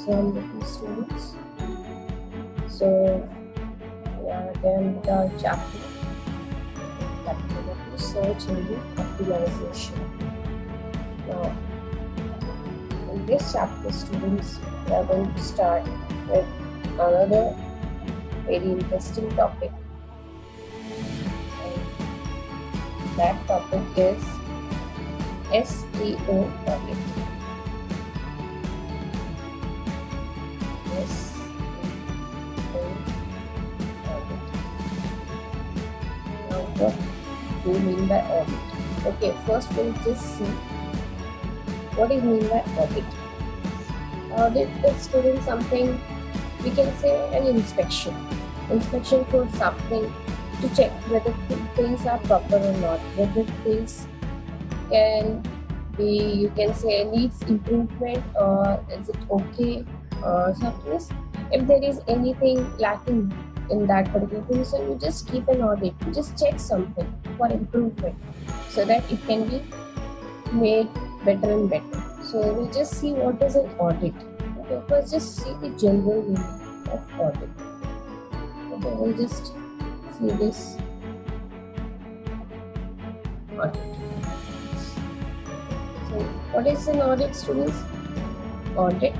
Assalamualaikum students. So we are again with our chapter search engine optimization. Now in this chapter students, we are going to start with another very interesting topic, and that topic is SEO audit. Now what do you mean by audit? Okay, first we'll just see what is mean by audit. Audit is student something we can say an inspection for something to check whether things are proper or not, whether things can be, you can say, needs improvement or is it okay or something. If there is anything lacking in that particular thing, so you just keep an audit, you just check something for improvement so that it can be made better and better. So we'll just see what is an audit. Okay, first just see the general meaning of audit. Okay, we'll just see this audit. So what is an audit, students? Audit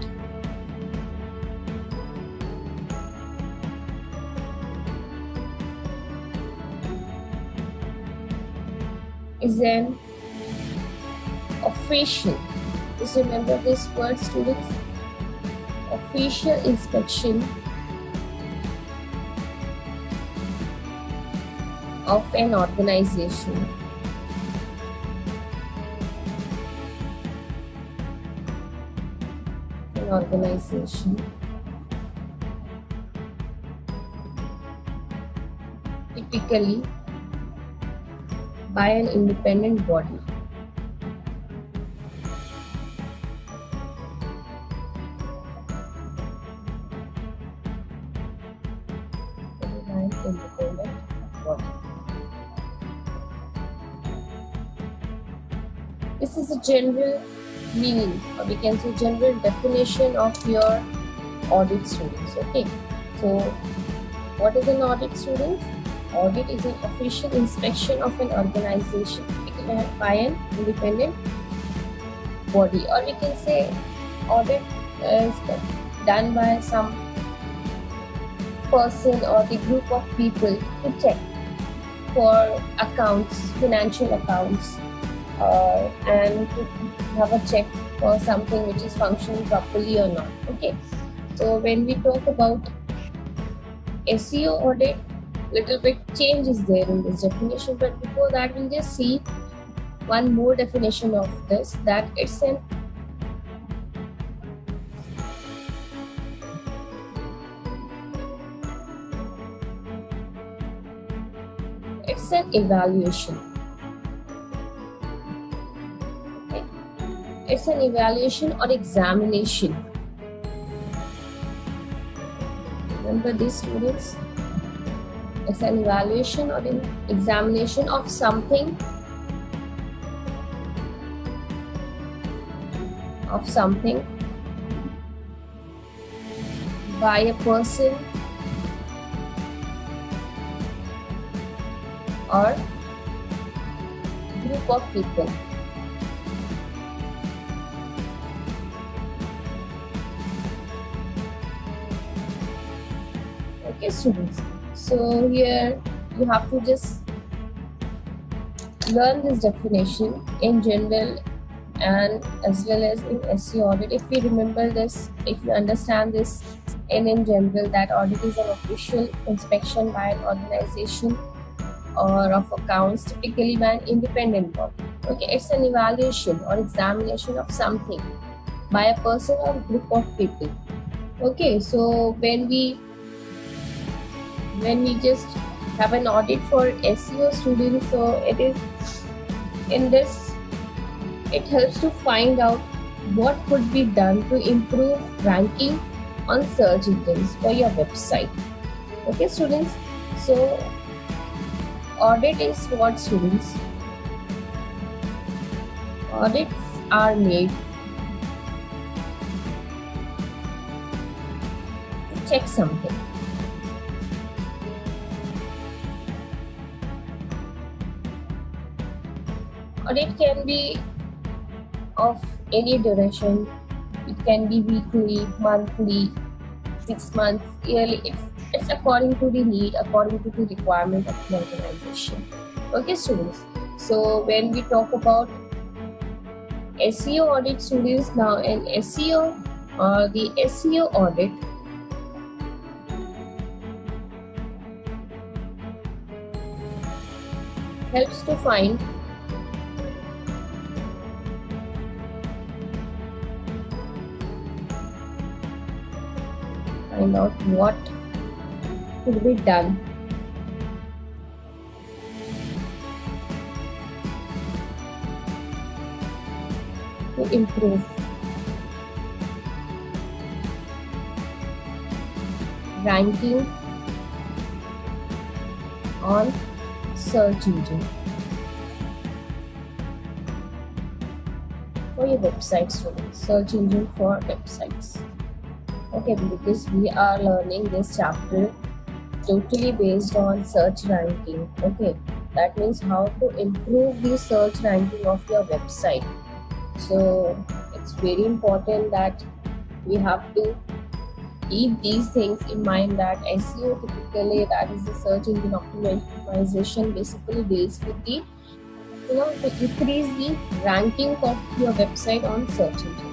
is an official, just remember this word students, official inspection of an organization typically by an independent body. This is a general meaning, or we can say general definition of your audit, students. Okay, so what is an audit, students? Audit is an official inspection of an organization by an independent body, or we can say audit is done by some person or the group of people to check for accounts, financial accounts, and to have a check for something which is functioning properly or not. Okay, so when we talk about SEO audit, little bit change is there in this definition, but before that we'll just see one more definition of this, that it's an evaluation. Okay, it's an evaluation or examination. Remember this, students. It's an evaluation or an examination of something, by a person or group of people. Okay, students. So here you have to just learn this definition in general and as well as in SEO audit. If you remember this, if you understand this in general, that audit is an official inspection by an organization or of accounts, typically by an independent body. Okay, it's an evaluation or examination of something by a person or group of people. Okay, so when we just have an audit for SEO students, so it is in this, it helps to find out what could be done to improve ranking on search engines for your website. Okay, students, so audit is what, students? Audits are made check something. Audit can be of any duration. It can be weekly, monthly, 6 months, yearly. It's according to the need, according to the requirement of the organization. Okay, students. So when we talk about SEO audit, students, now an SEO or the SEO audit helps to find out what could be done to improve ranking on search engine for your website, students. Search engine for websites. Okay, because we are learning this chapter totally based on search ranking. Okay, that means how to improve the search ranking of your website. So it's very important that we have to keep these things in mind, that SEO typically, that is the search engine optimization, basically deals with the to increase the ranking of your website on search engine.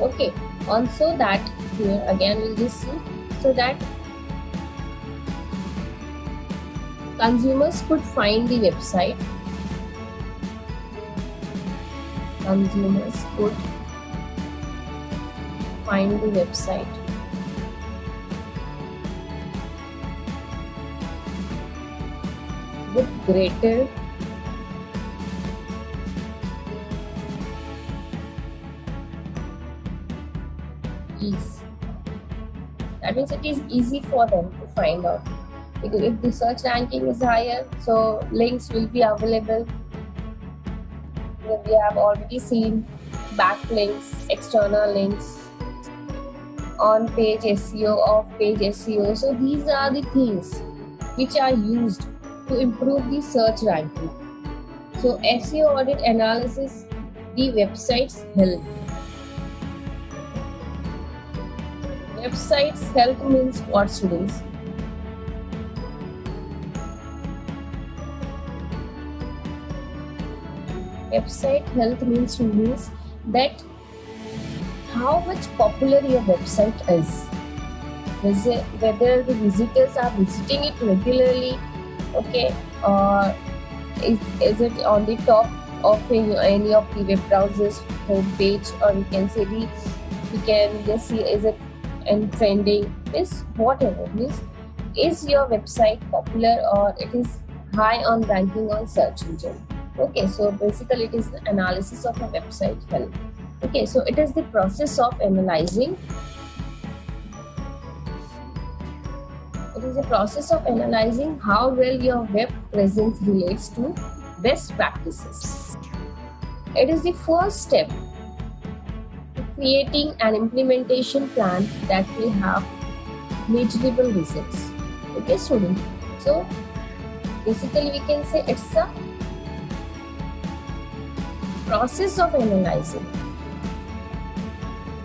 Okay, also that here again we'll just see, so that consumers could find the website. Consumers could find the website with greater ease. That means it is easy for them to find out. If the search ranking is higher, so links will be available. We have already seen backlinks, external links, on-page SEO, off-page SEO. So these are the things which are used to improve the search ranking. So SEO audit analysis the website's health. Website's health means what, students? Website health means that how much popular your website is. Whether the visitors are visiting it regularly, okay, or is it on the top of any of the web browsers homepage, or you can say we can just see is it in trending, is whatever, means is your website popular or it is high on ranking on search engine. Okay, so basically it is the analysis of a website health. Okay, so it is the process of analyzing. It is a process of analyzing how well your web presence relates to best practices. It is the first step to creating an implementation plan that will have measurable results. Okay, students. So basically we can say it's a process of analyzing.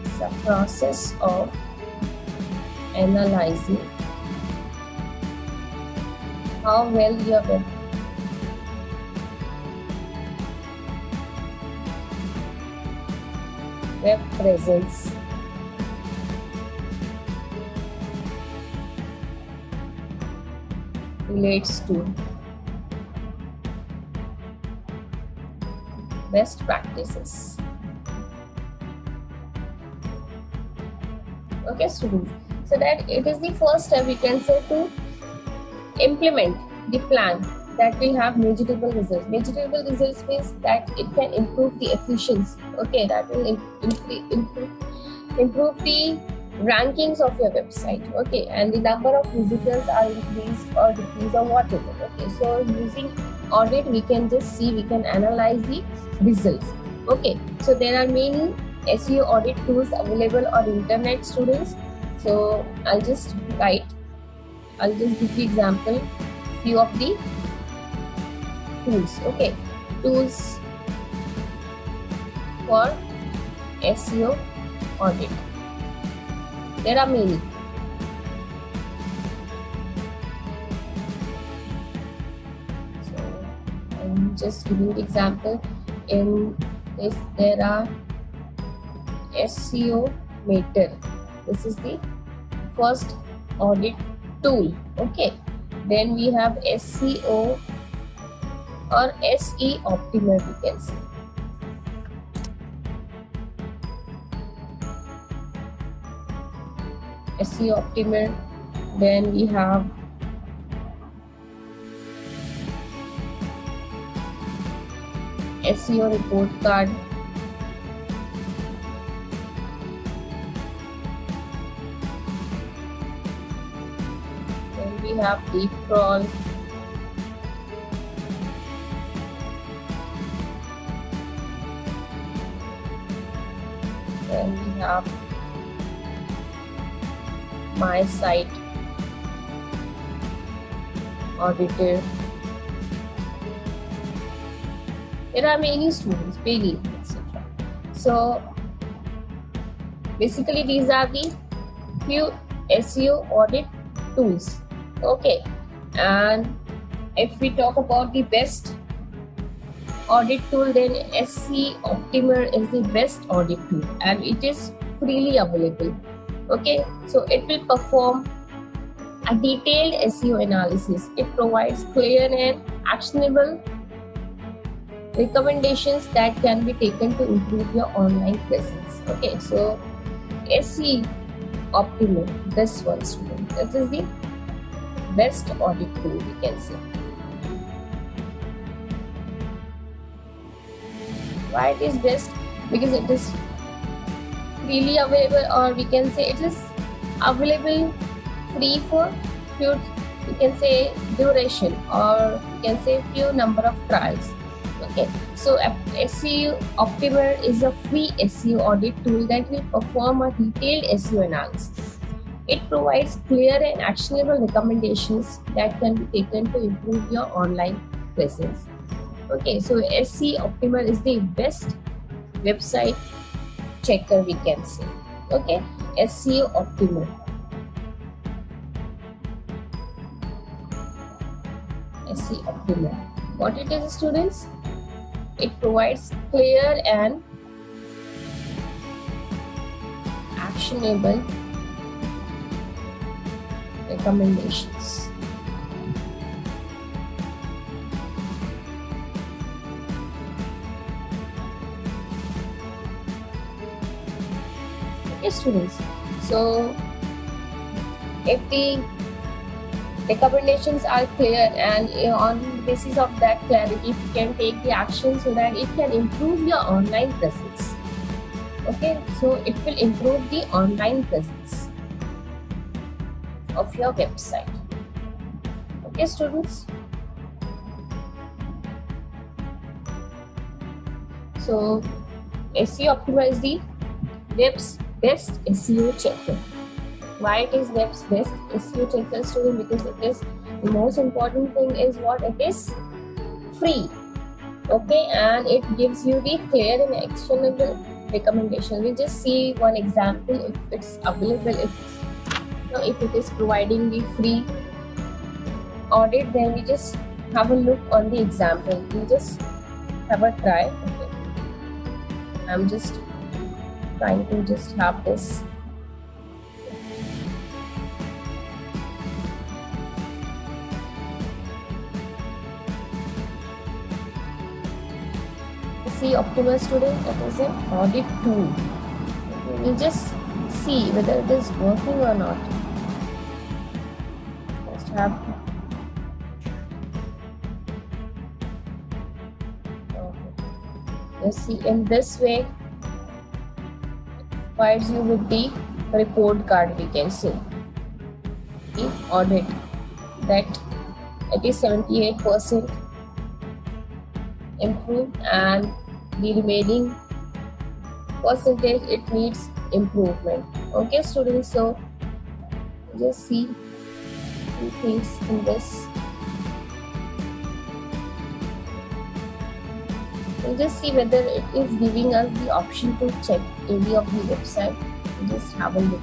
It's a process of analyzing how well your web presence relates to best practices. Okay, students. So that it is the first step we can say to implement the plan that will have measurable results. Measurable results means that it can improve the efficiency. Okay, that will improve the rankings of your website. Okay, and the number of visitors are increased or decreased or whatever. Okay, so using audit we can just see, we can analyze the results. Okay, so there are many SEO audit tools available on internet, students. So I'll just give the example, few of the tools. Okay, tools for SEO audit. There are many. So I'm just giving the example. In this, there are SEO Meter. This is the first audit tool. Okay, then we have SEO or SE Optimal, we can say. SEO Optimal. Then we have SEO Report Card. Then we have Deep Crawl. Then we have My Site Auditor. There are many students, many, etc. So basically these are the few SEO audit tools. Okay, and if we talk about the best audit tool, then SE Optimer is the best audit tool and it is freely available. Okay, so it will perform a detailed SEO analysis. It provides clear and actionable recommendations that can be taken to improve your online presence. Okay, so SE Optimal, this one, student. This is the best audit tool, we can say. Why it is best? Because it is freely available, or we can say it is available free for few, we can say, duration, or we can say few number of trials. Okay, so SEO Optimer is a free SEO audit tool that will perform a detailed SEO analysis. It provides clear and actionable recommendations that can be taken to improve your online presence. Okay, so SEO Optimer is the best website checker, we can say. Okay, SEO Optimer. SEO Optimer. What it is, students? It provides clear and actionable recommendations. Okay, students. So, if the recommendations are clear, and on the basis of that clarity, you can take the action so that it can improve your online presence. Okay, so it will improve the online presence of your website. Okay, students. So SEO Optimer is the web's best SEO checker. Why it is web's best SEO checker, student? Because it is, the most important thing is what? It is free. Okay, and it gives you the clear and actionable recommendation. We just see one example if it's available. If it is providing the free audit, then we just have a look on the example. We just have a try. Okay, I'm just trying to just have this. SEO Optimal, student, it is an audit tool. We will just see whether it is working or not. Just have let's see. In this way, it provides you with the report card, we can say. The audit that it is 78% improved, and the remaining percentage it needs improvement. Okay, students, so Just see two things in this. We'll just see whether it is giving us the option to check any of the website. We'll just have a look.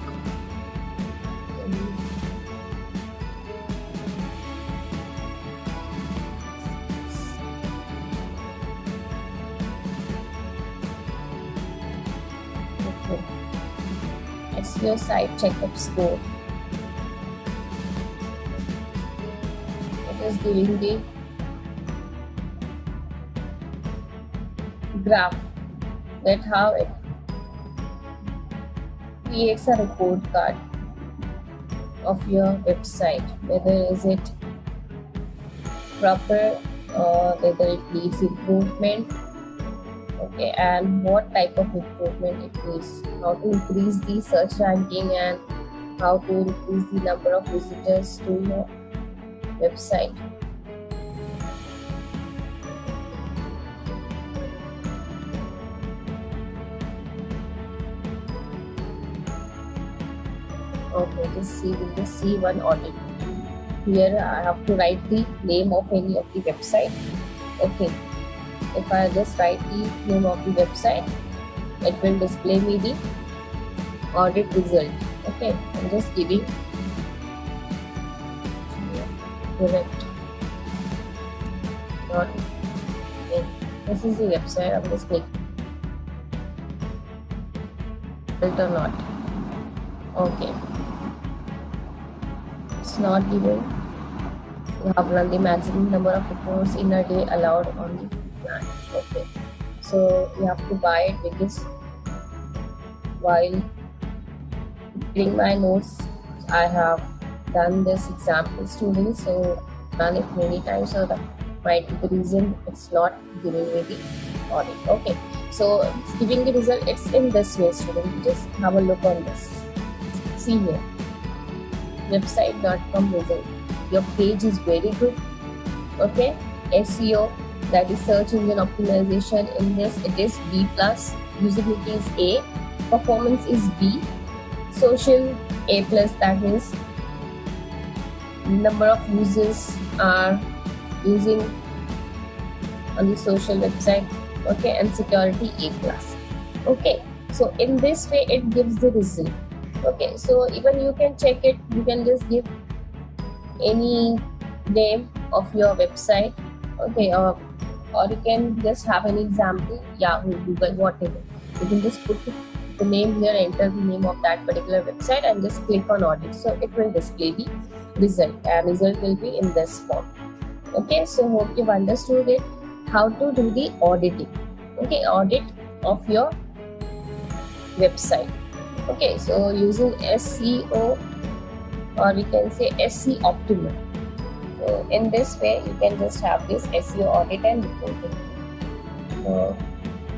Okay. SEO site checkup score. It is giving the graph that how it creates a report card of your website, whether is it proper or whether it needs improvement. Okay, and what type of improvement it needs, how to increase the search ranking and how to increase the number of visitors to your website. Okay, we'll just see one audit. Here I have to write the name of any of the website. Okay, if I just write the name of the website, it will display me the audit result. Okay, I'm just giving correct. Okay. This is the website. I'm just clicking it or not. Okay, it's not given. You have run the maximum number of reports in a day allowed on the plan. Okay, so you have to buy it because while reading my notes, I have done this example student, so done it many times, so that might be the reason it's not giving me the audit. Okay, so it's giving the result. It's in this way, student. Just have a look on this. See here, website.com result. Your page is very good. Okay, SEO, that is search engine optimization. In this, it is B+, usability is A, performance is B, social A+, that means number of users are using on the social website. Okay, and security A+. Okay, so in this way it gives the result. Okay, so even you can check it, you can just give any name of your website. Okay, or you can just have an example, Yahoo, Google, whatever. You can just put the name here, enter the name of that particular website and just click on audit. So it will display the result, and result will be in this form. Okay, so hope you've understood it, how to do the auditing. Okay, audit of your website. Okay, so using SEO, or we can say SE optimal. So in this way you can just have this SEO audit and reporting. So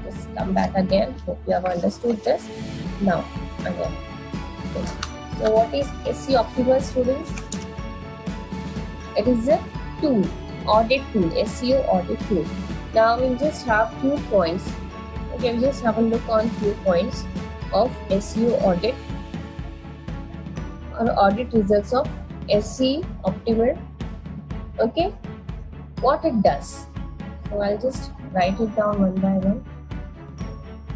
just come back again. Hope you have understood this. Now again. Okay. So what is SEO optimal, students? It is a tool, audit tool, SEO audit tool. Now we'll just have few points. Okay, we'll just have a look on few points of SEO audit or audit results of SE optimal. Okay, what it does. So I'll just write it down one by one.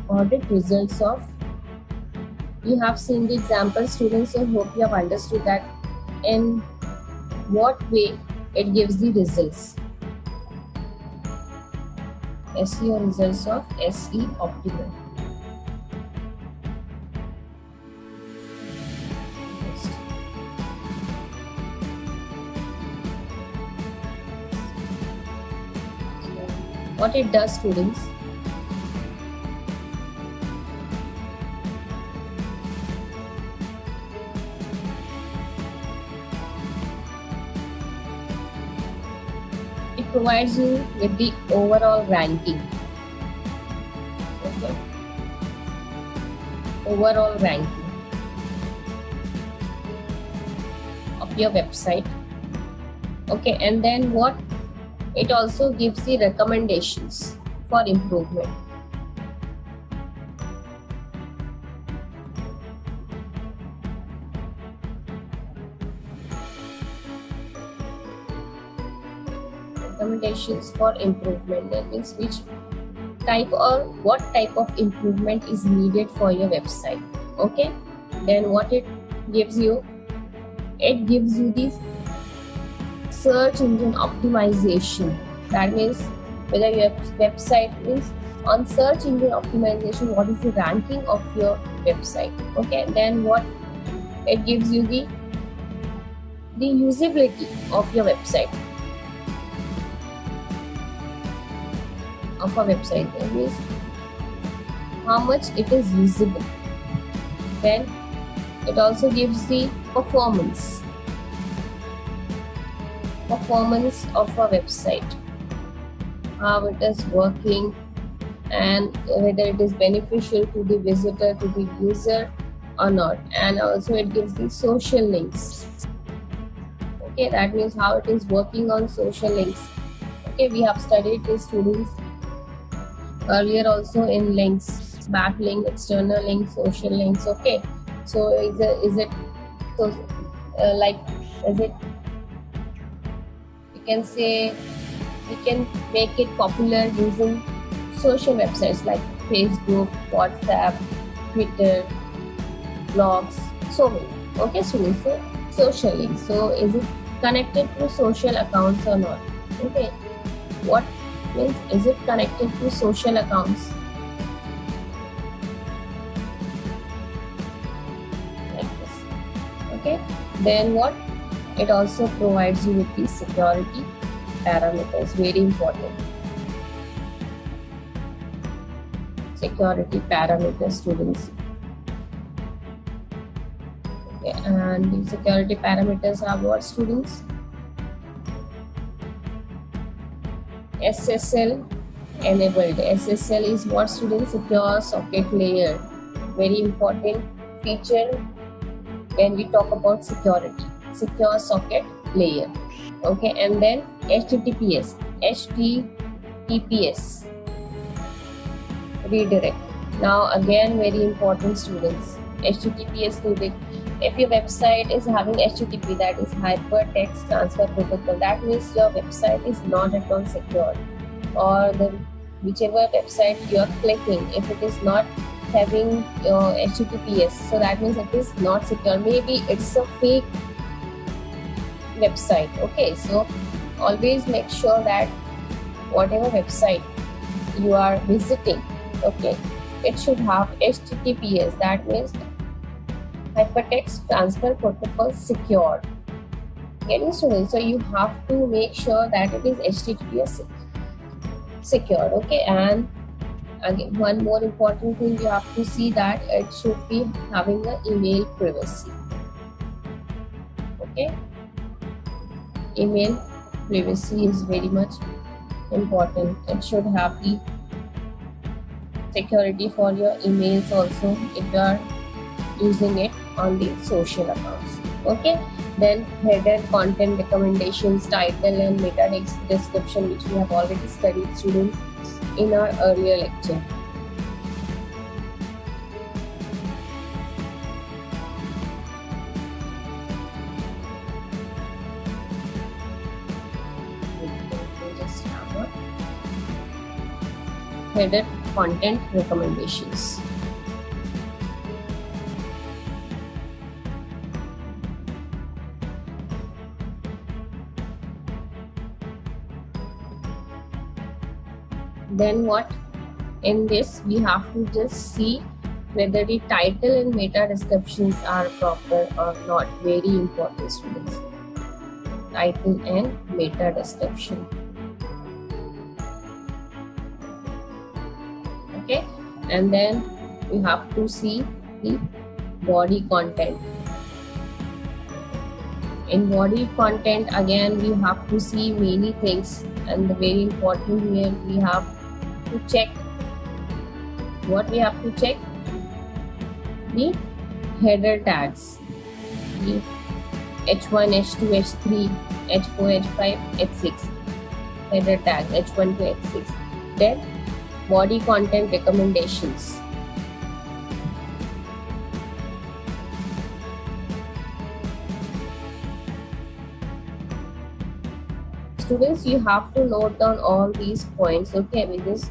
Audit results of, you have seen the example, students, so hope you have understood that in what way it gives the results. SEO results of SE optimal. What it does, students, it provides you with the overall ranking. Okay. Overall ranking of your website. Okay, and then what? It also gives the recommendations for improvement. recommendations for improvement. That means which type or what type of improvement is needed for your website. Okay, then what it gives you, it gives you the search engine optimization. That means whether your website is on search engine optimization, what is the ranking of your website. Okay, then what it gives you, the usability of your website, that means how much it is usable. Then it also gives the performance of a website, how it is working, and whether it is beneficial to the visitor, to the user or not. And also it gives the social links. Okay, that means how it is working on social links. Okay, we have studied this, students, earlier also in links, backlink, external links, social links. Okay, so is it so is it, you can say, we can make it popular using social websites like Facebook, WhatsApp, Twitter, blogs, so many. Okay, students, so social links. So is it connected to social accounts or not? Okay, what means, is it connected to social accounts? Like this. Okay, then what, it also provides you with the security parameters, very important. Security parameters, students. Okay, and the security parameters are what, students? SSL enabled. SSL is what, students? Secure socket layer. Very important feature when we talk about security. Secure socket layer. Okay, and then HTTPS redirect. Now again, very important, students, HTTPS redirect. If your website is having HTTP, that is hypertext transfer protocol, that means your website is not at all secure, or the whichever website you are clicking, if it is not having HTTPS, so that means it is not secure. Maybe it's a fake website. Okay, so always make sure that whatever website you are visiting, okay, it should have HTTPS, that means hypertext transfer protocol secured. Getting students, so you have to make sure that it is HTTPS secured. Okay, and again, one more important thing, you have to see that it should be having an email privacy. Okay, email privacy is very much important. It should have the security for your emails also if you are using it on the social accounts. Okay, then header, content recommendations, title and meta description, which we have already studied, students, in our earlier lecture. Header, content recommendations. Then what, in this we have to just see whether the title and meta descriptions are proper or not. Very important, students. Title and meta description. Okay, and then we have to see the body content. In body content, again we have to see many things, and the very important here, we have to check what we have to check, the header tags, the H1, H2, H3, H4, H5, H6 header tag, H1 to H6. Then body content recommendations. students, you have to note down all these points, okay, because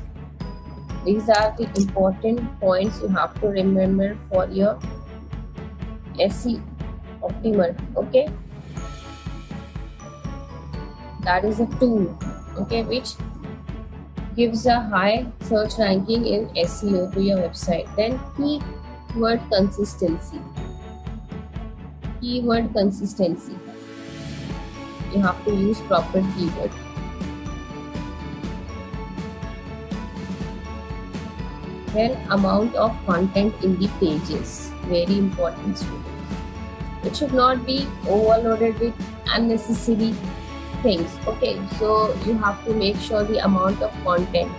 these are the important points you have to remember for your SE optimal, okay. That is a tool, okay, which gives a high search ranking in SEO to your website. Then keyword consistency. Keyword consistency. You have to use proper keyword. Then amount of content in the pages. Very important, students. It should not be overloaded with unnecessary things, okay. So you have to make sure the amount of content,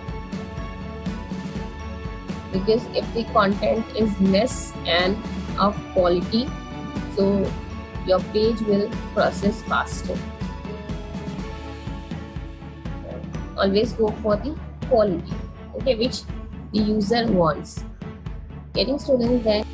because if the content is less and of quality, so your page will process faster. Always go for the quality, okay, which the user wants. Getting students then